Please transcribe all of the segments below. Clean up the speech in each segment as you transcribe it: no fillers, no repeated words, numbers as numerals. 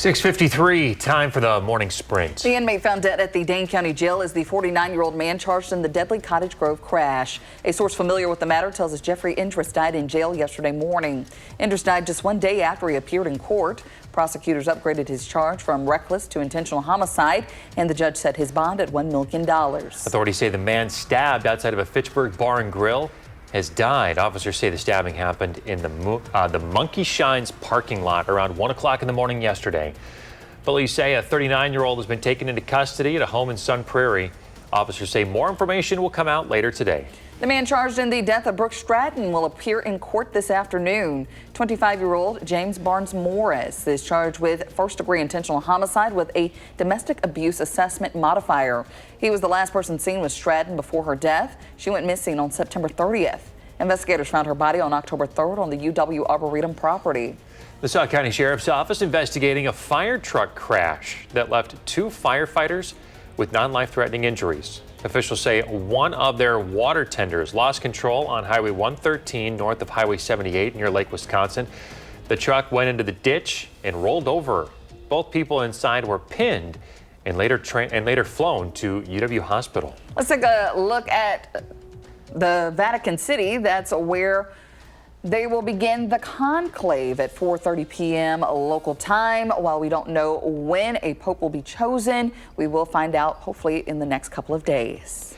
6:53, time for the morning sprint. The inmate found dead at the Dane County Jail is the 49-year-old man charged in the deadly Cottage Grove crash. A source familiar with the matter tells us Jeffrey Indris died in jail yesterday morning. Indris died just one day after he appeared in court. Prosecutors upgraded his charge from reckless to intentional homicide, and the judge set his bond at $1 million. Authorities say the man stabbed outside of a Fitchburg bar and grill has died. Officers say the stabbing happened in the Monkey Shines parking lot around 1 o'clock in the morning yesterday. Police say a 39-year-old has been taken into custody at a home in Sun Prairie. Officers say more information will come out later today. The man charged in the death of Brooke Stratton will appear in court this afternoon. 25-year-old James Barnes Morris is charged with first-degree intentional homicide with a domestic abuse assessment modifier. He was the last person seen with Stratton before her death. She went missing on September 30th. Investigators found her body on October 3rd on the UW Arboretum property. The Sauk County Sheriff's Office investigating a fire truck crash that left 2 firefighters with non-life-threatening injuries. Officials say one of their water tenders lost control on Highway 113 north of Highway 78 near Lake, Wisconsin. The truck went into the ditch and rolled over. Both people inside were pinned and later flown to UW Hospital. Let's take a look at the Vatican City. That's where they will begin the conclave at 4:30 p.m. local time. While we don't know when a pope will be chosen, we will find out hopefully in the next couple of days.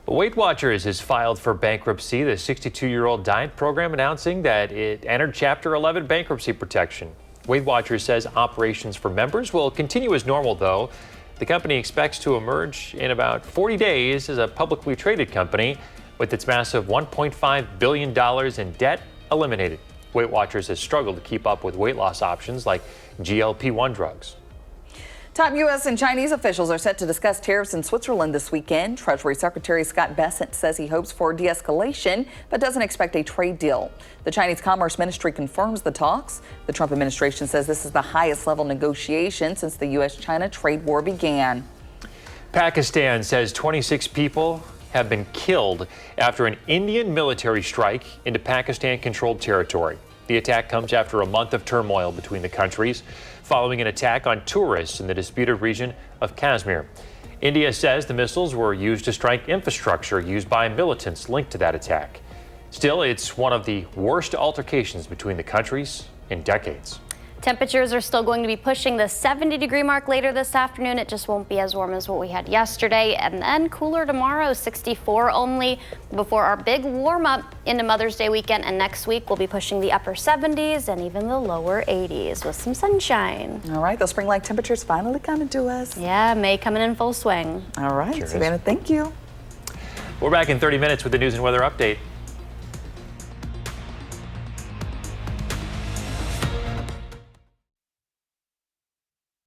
Weight Watchers has filed for bankruptcy. The 62-year-old diet program announcing that it entered Chapter 11 bankruptcy protection. Weight Watchers says operations for members will continue as normal, though. The company expects to emerge in about 40 days as a publicly traded company with its massive $1.5 billion in debt eliminated. Weight Watchers has struggled to keep up with weight loss options like GLP-1 drugs. Top U.S. and Chinese officials are set to discuss tariffs in Switzerland this weekend. Treasury Secretary Scott Bessent says he hopes for de-escalation but doesn't expect a trade deal. The Chinese Commerce Ministry confirms the talks. The Trump administration says this is the highest level negotiation since the U.S.-China trade war began. Pakistan says 26 people have been killed after an Indian military strike into Pakistan-controlled territory. The attack comes after a month of turmoil between the countries, following an attack on tourists in the disputed region of Kashmir. India says the missiles were used to strike infrastructure used by militants linked to that attack. Still, it's one of the worst altercations between the countries in decades. Temperatures are still going to be pushing the 70-degree mark later this afternoon. It just won't be as warm as what we had yesterday. And then cooler tomorrow, 64 only, before our big warm-up into Mother's Day weekend. And next week, we'll be pushing the upper 70s and even the lower 80s with some sunshine. All right, those spring-like temperatures finally coming to us. Yeah, May coming in full swing. All right, Sure Savannah, thank you. We're back in 30 minutes with the news and weather update.